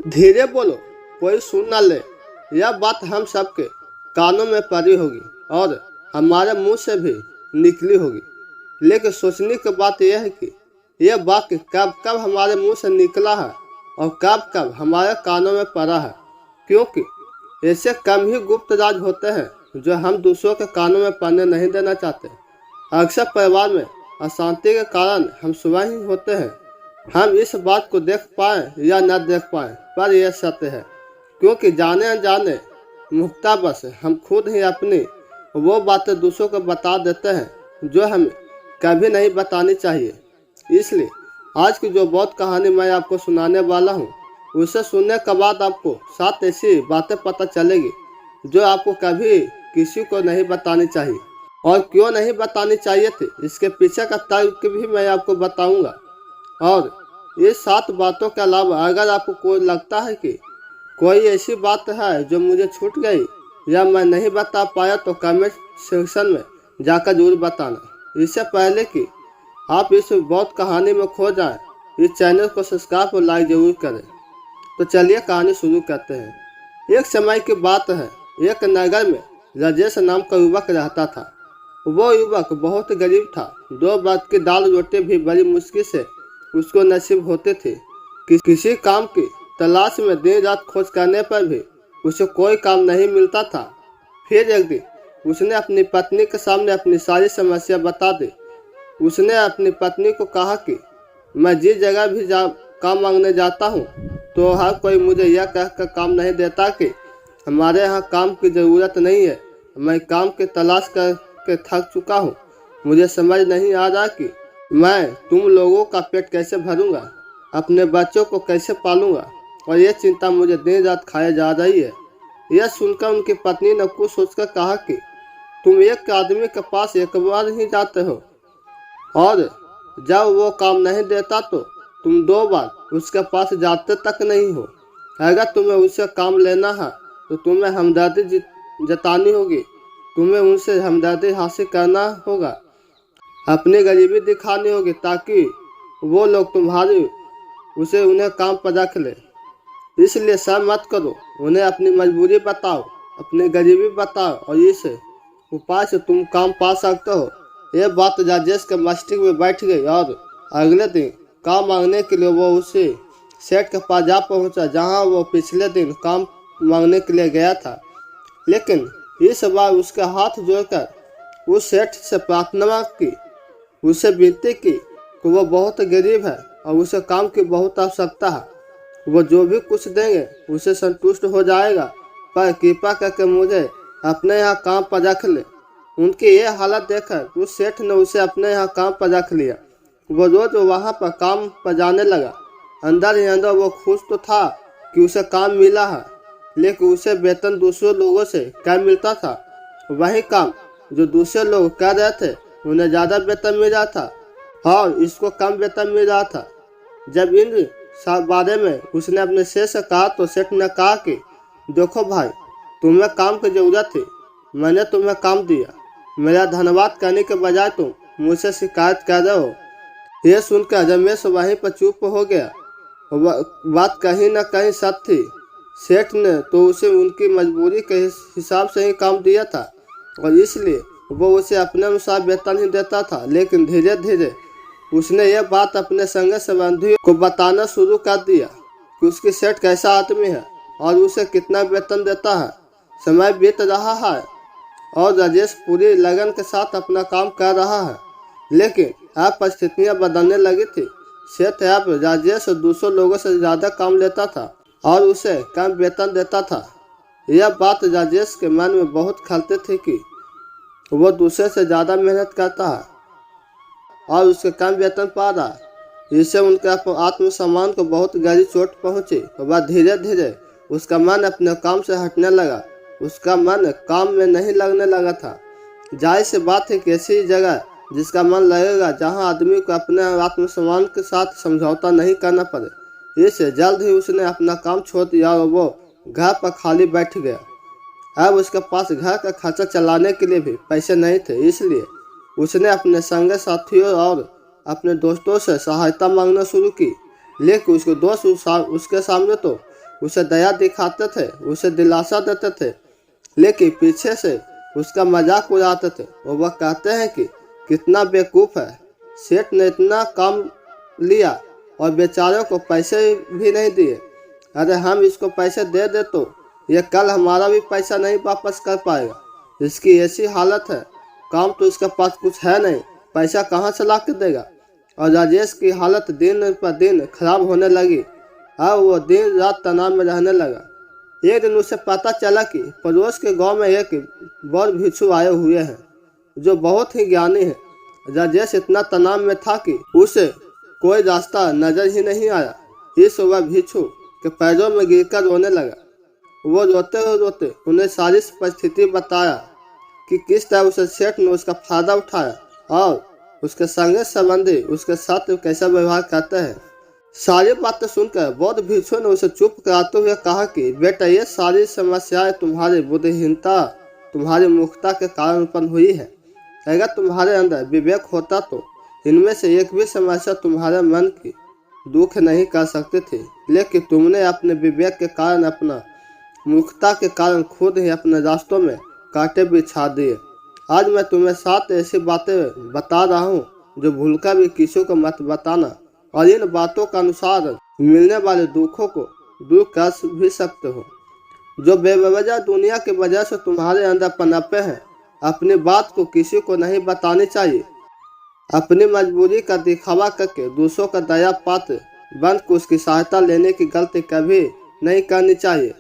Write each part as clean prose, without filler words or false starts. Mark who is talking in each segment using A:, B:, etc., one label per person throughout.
A: धीरे बोलो, कोई सुन ना ले। यह बात हम सबके कानों में पड़ी होगी और हमारे मुंह से भी निकली होगी। लेकिन सोचने की बात यह है कि यह वाक्य कब कब हमारे मुंह से निकला है और कब कब हमारे कानों में पड़ा है, क्योंकि ऐसे कम ही गुप्त राज होते हैं जो हम दूसरों के कानों में पड़ने नहीं देना चाहते। अक्सर परिवार में अशांति के कारण हम स्वयं ही होते हैं। हम इस बात को देख पाए या न देख पाए, पर यह सत्य है, क्योंकि जाने अनजाने मुक्तावश हम खुद ही अपनी वो बातें दूसरों को बता देते हैं जो हमें कभी नहीं बतानी चाहिए। इसलिए आज की जो बहुत कहानी मैं आपको सुनाने वाला हूँ, उसे सुनने के बाद आपको 7 ऐसी बातें पता चलेगी जो आपको कभी किसी को नहीं बतानी चाहिए। और क्यों नहीं बतानी चाहिए थी, इसके पीछे का तर्क भी मैं आपको बताऊंगा। और ये 7 बातों के अलावा अगर आपको कोई लगता है कि कोई ऐसी बात है जो मुझे छूट गई या मैं नहीं बता पाया, तो कमेंट सेक्शन में जाकर जरूर बताना। इससे पहले कि आप इस बहुत कहानी में खो जाएं, इस चैनल को सब्सक्राइब और लाइक जरूर करें। तो चलिए कहानी शुरू करते हैं। एक समय की बात है, एक नगर में राजेश नाम का युवक रहता था। वो युवक बहुत गरीब था। 2 वक्त की दाल रोटी भी बड़ी मुश्किल से उसको नसीब होते थे। किसी काम की तलाश में दिन रात खोज करने पर भी उसे कोई काम नहीं मिलता था। फिर एक दिन उसने अपनी पत्नी के सामने अपनी सारी समस्या बता दी। उसने अपनी पत्नी को कहा कि मैं जिस जगह भी काम मांगने जाता हूँ, तो हर कोई मुझे यह कहकर काम नहीं देता कि हमारे यहाँ काम की ज़रूरत नहीं है। मैं काम की तलाश करके थक चुका हूँ। मुझे समझ नहीं आ रहा कि मैं तुम लोगों का पेट कैसे भरूंगा, अपने बच्चों को कैसे पालूंगा, और यह चिंता मुझे दिन रात खाए जा रही है। यह सुनकर उनकी पत्नी ने कुछ सोचकर कहा कि तुम एक आदमी के पास एक बार ही जाते हो, और जब वो काम नहीं देता तो तुम 2 बार उसके पास जाते तक नहीं हो। अगर तुम्हें उससे काम लेना है तो तुम्हें हमदर्दी जतानी होगी। तुम्हें उनसे हमदर्दी हासिल करना होगा, अपनी गरीबी दिखानी होगी, ताकि वो लोग उन्हें काम पर रख ले। इसलिए शर्म मत करो, उन्हें अपनी मजबूरी बताओ, अपनी गरीबी बताओ, और इस उपाय से तुम काम पा सकते हो। यह बात राजेश के मस्तिष्क में बैठ गई और अगले दिन काम मांगने के लिए वो उसी सेठ के पास जा पहुंचा जहां वो पिछले दिन काम मांगने के लिए गया था। लेकिन इस बार उसके हाथ जोड़कर उस सेठ से प्रार्थना की, उसे विनती की कि वो बहुत गरीब है और उसे काम की बहुत आवश्यकता है। वो जो भी कुछ देंगे उसे संतुष्ट हो जाएगा, पर कृपा करके मुझे अपने यहाँ काम पर रख ले। उनकी यह हालत देखकर उस सेठ ने उसे अपने यहाँ काम पर रख लिया। वो रोज वहाँ पर काम पर जाने लगा। अंदर ही अंदर वो खुश तो था कि उसे काम मिला है, लेकिन उसे वेतन दूसरे लोगों से कम मिलता था। वही काम जो दूसरे लोग कर रहे थे उन्हें ज़्यादा वेतन मिल रहा था और इसको कम वेतन मिल रहा था। जब इन बारे में उसने अपने सेठ से कहा तो सेठ ने कहा कि देखो भाई, तुम्हें काम की ज़रूरत थी, मैंने तुम्हें काम दिया। मेरा धन्यवाद करने के बजाय तुम मुझसे शिकायत कर रहे हो। यह सुनकर रमेश वहीं पर चुप हो गया। बात कहीं न कहीं सच थी। सेठ ने तो उसे उनकी मजबूरी के हिसाब से ही काम दिया था और इसलिए वो उसे अपने अनुसार वेतन ही देता था। लेकिन धीरे धीरे उसने यह बात अपने संगी संबंधियों को बताना शुरू कर दिया कि उसकी सेठ कैसा आदमी है और उसे कितना वेतन देता है। समय बीत रहा है और राजेश पूरी लगन के साथ अपना काम कर रहा है, लेकिन अब परिस्थितियाँ बदलने लगी थी। सेठ अब राजेश दूसरों लोगों से ज़्यादा काम लेता था और उसे कम वेतन देता था। यह बात राजेश के मन में बहुत खलती थी कि वो दूसरे से ज़्यादा मेहनत करता है और उसके कम वेतन पा रहा है। इससे उनके आत्मसम्मान को बहुत गहरी चोट पहुंची। वह धीरे धीरे उसका मन अपने काम से हटने लगा। उसका मन काम में नहीं लगने लगा था। जाहिर सी बात है कि ऐसी जगह जिसका मन लगेगा जहां आदमी को अपने आत्मसम्मान के साथ समझौता नहीं करना पड़े। इससे जल्द ही उसने अपना काम छोड़ दिया और वो घर पर खाली बैठ गया। अब उसके पास घर का खर्चा चलाने के लिए भी पैसे नहीं थे, इसलिए उसने अपने संगी साथियों और अपने दोस्तों से सहायता मांगना शुरू की। लेकिन उसके दोस्त उसके सामने तो उसे दया दिखाते थे, उसे दिलासा देते थे, लेकिन पीछे से उसका मजाक उड़ाते थे। और वह कहते हैं कि कितना बेवकूफ़ है, सेठ ने इतना काम लिया और बेचारों को पैसे भी नहीं दिए। अरे हम इसको पैसे दे दे तो ये कल हमारा भी पैसा नहीं वापस कर पाएगा। इसकी ऐसी हालत है, काम तो इसके पास कुछ है नहीं, पैसा कहाँ से ला के देगा। और राजेश की हालत दिन पर दिन खराब होने लगी। अब वो दिन रात तनाव में रहने लगा। एक दिन उसे पता चला कि पड़ोस के गांव में एक बौद्ध भिक्षु आए हुए हैं जो बहुत ही ज्ञानी है। राजेश इतना तनाव में था कि उसे कोई रास्ता नजर ही नहीं आया। इस वह भिक्षु के पैरों में गिरकर रोने लगा। वो रोते उन्हें सारी परिस्थिति बताया कि किस तरह उसे सेठ ने उसका फायदा उठाया और उसके संगे संबंधी उसके साथ कैसा व्यवहार करते हैं। सारी बातें सुनकर बौद्ध भिक्षु ने उसे चुप कराते हुए कहा कि बेटा, ये सारी समस्याएं तुम्हारी बुद्धिहीनता, तुम्हारी मूर्खता के कारण उत्पन्न हुई है। अगर तुम्हारे अंदर विवेक होता तो इनमें से एक भी समस्या तुम्हारे मन की दुख नहीं कर सकती थी, लेकिन तुमने अपने विवेक के कारण, अपना मूर्खता के कारण खुद ही अपने रास्तों में कांटे बिछा दिए। आज मैं तुम्हें 7 ऐसी बातें बता रहा हूँ जो भूलकर भी किसी को मत बताना, और इन बातों के अनुसार मिलने वाले दुखों को दूर कर भी सकते हो। जो बेवजह दुनिया की वजह से तुम्हारे अंदर पनपे हैं, अपनी बात को किसी को नहीं बतानी चाहिए। अपनी मजबूरी का दिखावा करके दूसरों का दया पात्र बनकर उसकी सहायता लेने की गलती कभी नहीं करनी चाहिए।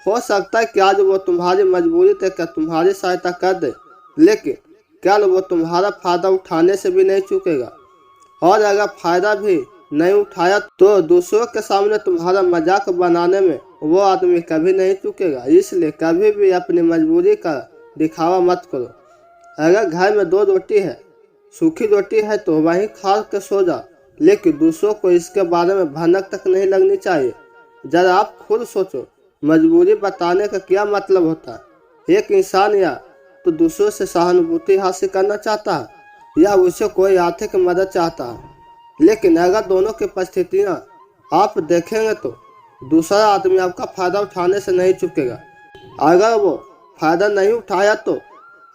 A: हो सकता है कि आज वो तुम्हारी मजबूरी देखकर तुम्हारी सहायता कर दे, लेकिन कल वो तुम्हारा फायदा उठाने से भी नहीं चूकेगा। और अगर फायदा भी नहीं उठाया तो दूसरों के सामने तुम्हारा मजाक बनाने में वो आदमी कभी नहीं चूकेगा। इसलिए कभी भी अपनी मजबूरी का दिखावा मत करो। अगर घर में 2 रोटी है, सूखी रोटी है तो वहीं खा के सो जा, लेकिन दूसरों को इसके बारे में भनक तक नहीं लगनी चाहिए। जरा आप खुद सोचो, मजबूरी बताने का क्या मतलब होता है। एक इंसान या तो दूसरों से सहानुभूति हासिल करना चाहता है या उसे कोई आर्थिक मदद चाहता है, लेकिन अगर दोनों की परिस्थितियाँ आप देखेंगे तो दूसरा आदमी आपका फायदा उठाने से नहीं चूकेगा। अगर वो फायदा नहीं उठाया तो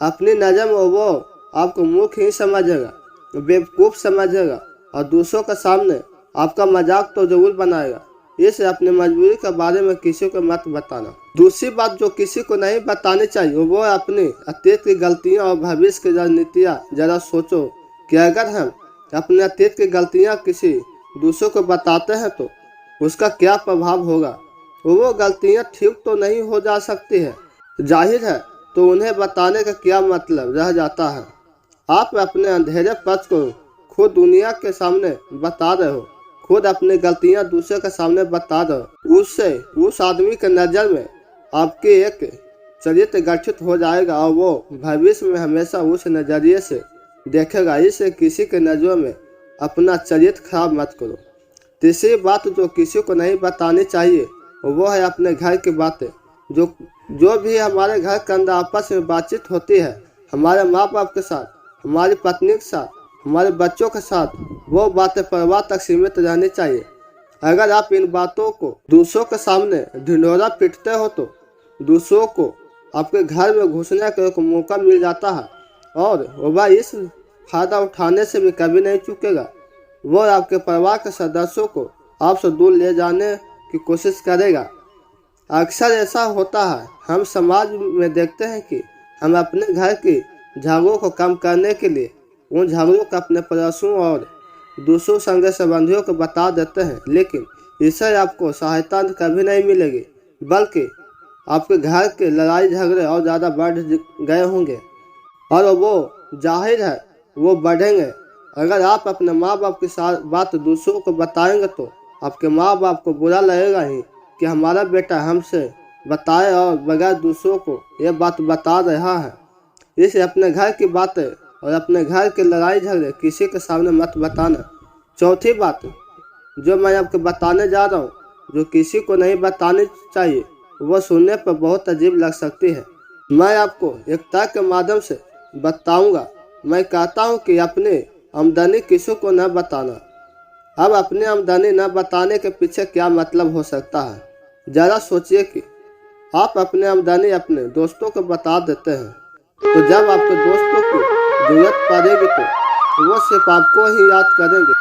A: अपनी नज़र में वो आपको मूर्ख ही समझेगा, बेवकूफ़ समझेगा और दूसरों के सामने आपका मजाक तो जरूर बनाएगा। इसे अपनी मजबूरी के बारे में किसी को मत बताना। दूसरी बात जो किसी को नहीं बतानी चाहिए वो है अपनी अतीत की गलतियां और भविष्य की रणनीतियां। जरा सोचो कि अगर हम अपने अतीत की गलतियां किसी दूसरों को बताते हैं तो उसका क्या प्रभाव होगा। वो गलतियां ठीक तो नहीं हो जा सकती है, जाहिर है, तो उन्हें बताने का क्या मतलब रह जाता है। आप अपने अंधेरे पक्ष को खुद दुनिया के सामने बता रहे हो, खुद अपनी गलतियां दूसरे के सामने बता दो। उससे उस आदमी के नज़र में आपके एक चरित्र गठित हो जाएगा और वो भविष्य में हमेशा उस नज़रिए से देखेगा। इससे किसी के नज़रों में अपना चरित्र खराब मत करो। तीसरी बात जो किसी को नहीं बतानी चाहिए वो है अपने घर की बातें। जो भी हमारे घर के अंदर आपस में बातचीत होती है, हमारे माँ बाप के साथ, हमारी पत्नी के साथ, हमारे बच्चों के साथ, वो बातें परिवार तक सीमित रहनी चाहिए। अगर आप इन बातों को दूसरों के सामने ढिंढोरा पीटते हो तो दूसरों को आपके घर में घुसने का एक मौका मिल जाता है और वह इस फायदा उठाने से भी कभी नहीं चूकेगा। वो आपके परिवार के सदस्यों को आपसे दूर ले जाने की कोशिश करेगा। अक्सर ऐसा होता है, हम समाज में देखते हैं कि हम अपने घर की झगड़ों को कम करने के लिए उन झगड़ों को अपने पड़ोसियों और दूसरों संगे संबंधियों को बता देते हैं, लेकिन इससे आपको सहायता कभी नहीं मिलेगी, बल्कि आपके घर के लड़ाई झगड़े और ज़्यादा बढ़ गए होंगे और वो जाहिर है वो बढ़ेंगे। अगर आप अपने माँ बाप के साथ बात दूसरों को बताएंगे तो आपके माँ बाप को बुरा लगेगा ही कि हमारा बेटा हमसे बताए और बगैर दूसरों को यह बात बता रहा है। इसलिए अपने घर की बातें और अपने घर के लड़ाई झगड़े किसी के सामने मत बताना। चौथी बात जो मैं आपको बताने जा रहा हूँ, जो किसी को नहीं बतानी चाहिए, वह सुनने पर बहुत अजीब लग सकती है। मैं आपको एक तर्क के माध्यम से बताऊंगा। मैं कहता हूँ कि अपनी आमदनी किसी को न बताना। अब अपनी आमदनी न बताने के पीछे क्या मतलब हो सकता है? जरा सोचिए कि आप अपने आमदनी अपने दोस्तों को बता देते हैं, तो जब आपके दोस्तों की जरूरत पड़ेगी तो वो सिर्फ आपको ही याद करेंगे।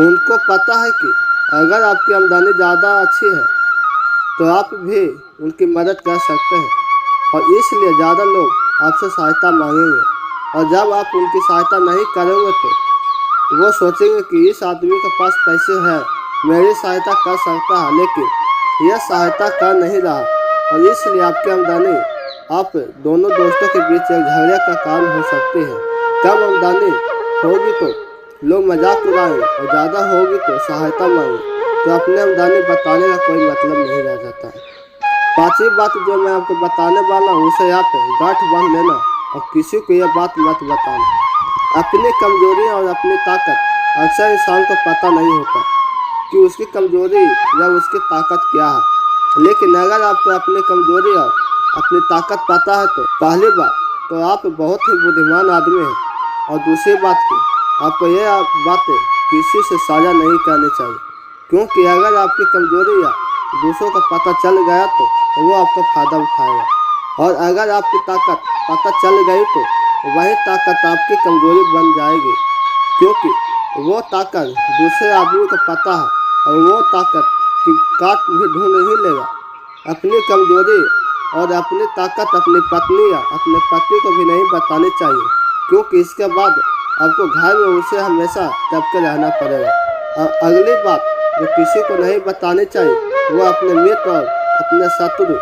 A: उनको पता है कि अगर आपकी आमदनी ज़्यादा अच्छी है तो आप भी उनकी मदद कर सकते हैं, और इसलिए ज़्यादा लोग आपसे सहायता मांगेंगे। और जब आप उनकी सहायता नहीं करेंगे तो वो सोचेंगे कि इस आदमी के पास पैसे हैं, मेरी सहायता कर सकता है, लेकिन यह सहायता कर नहीं रहा, और इसलिए आपकी आमदनी आप दोनों दोस्तों के बीच एक झगड़े का कारण हो सकती है। कम आमदनी होगी तो लोग मजाक उड़ाएंगे, और ज़्यादा होगी तो सहायता मांगेंगे, तो अपने आमदनी बताने का कोई मतलब नहीं रह जाता है। पांचवी बात जो मैं आपको बताने वाला हूँ उसे आप गांठ बांध लेना और किसी को यह बात मत बताना। अपनी कमजोरी और अपनी ताकत अक्सर इंसान को पता नहीं होता कि उसकी कमजोरी या उसकी ताकत क्या है, लेकिन अगर आपको अपनी कमजोरी और अपनी ताकत पता है तो पहली बात तो आप बहुत ही बुद्धिमान आदमी हैं, और दूसरी बात की आपको यह बातें किसी से साझा नहीं करनी चाहिए, क्योंकि अगर आपकी कमजोरी या दूसरों का पता चल गया तो वो आपका फ़ायदा उठाएगा, और अगर आपकी ताकत पता चल गई तो वही ताकत आपकी कमजोरी बन जाएगी, क्योंकि वो ताकत दूसरे आदमी को पता है, और वो ताकत की काट भी ढूंढ ही लेगा। अपनी कमजोरी और अपनी ताकत अपनी पत्नी या अपने पति को भी नहीं बतानी चाहिए, क्योंकि इसके बाद आपको घर में उसे हमेशा दबके रहना पड़ेगा। और अगली बात जो किसी को नहीं बतानी चाहिए वो अपने मित्र और अपने शत्रु।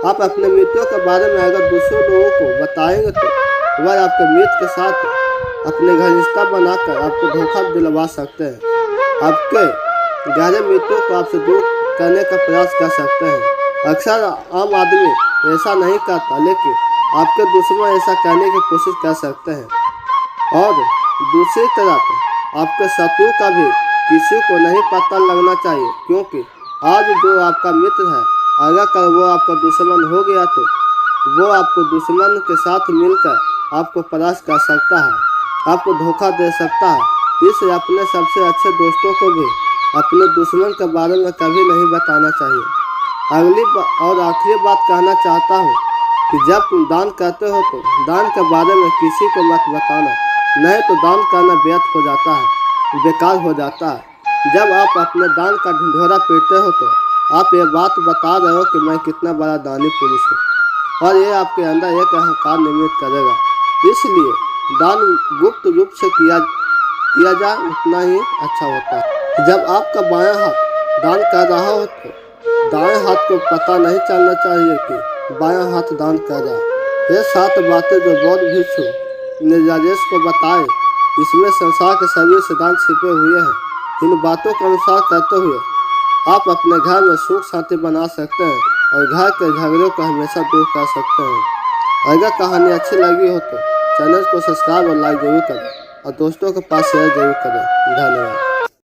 A: आप अपने मित्रों के बारे में अगर दूसरे लोगों को बताएंगे तो वह आपके मित्र के साथ अपने घनिष्ठता बनाकर आपको धोखा दिलवा सकते हैं। आपके गहरे मित्रों को आपसे दूर करने का प्रयास कर सकते हैं। अक्सर आम आदमी ऐसा नहीं करता, लेकिन आपके दुश्मन ऐसा करने की कोशिश कर सकते हैं। और दूसरी तरफ आपके शत्रु का भी किसी को नहीं पता लगना चाहिए, क्योंकि आज जो आपका मित्र है अगर कल वो आपका दुश्मन हो गया तो वो आपको दुश्मन के साथ मिलकर आपको परास्त कर सकता है, आपको धोखा दे सकता है। इसलिए अपने सबसे अच्छे दोस्तों को भी अपने दुश्मन के बारे में कभी नहीं बताना चाहिए। अगली और आखिरी बात कहना चाहता हूँ कि जब तुम दान करते हो तो दान के बारे में किसी को मत बताना, नहीं तो दान करना व्यर्थ हो जाता है, बेकार हो जाता है। जब आप अपने दान का ढिंढोरा पीटते हो तो आप ये बात बता रहे हो कि मैं कितना बड़ा दानी पुरुष हूँ, और ये आपके अंदर एक अहंकार निर्मित करेगा। इसलिए दान गुप्त रूप से किया जाए उतना ही अच्छा होता है। जब आपका बायां हाथ दान कर रहा हो तो दाएं हाथ को पता नहीं चलना चाहिए कि बायां हाथ दान कर रहा। ये 7 बातें जो बौद्ध भिक्षु ने राजेश को बताए, इसमें संसार के सभी सिद्धांत छिपे हुए हैं। इन बातों के अनुसार करते हुए आप अपने घर में सुख शांति बना सकते हैं और घर के झगड़ों को हमेशा दूर कर सकते हैं। अगर कहानी अच्छी लगी हो तो चैनल को सब्सक्राइब और लाइक जरूर करें, और दोस्तों के पास शेयर जरूर करें। धन्यवाद।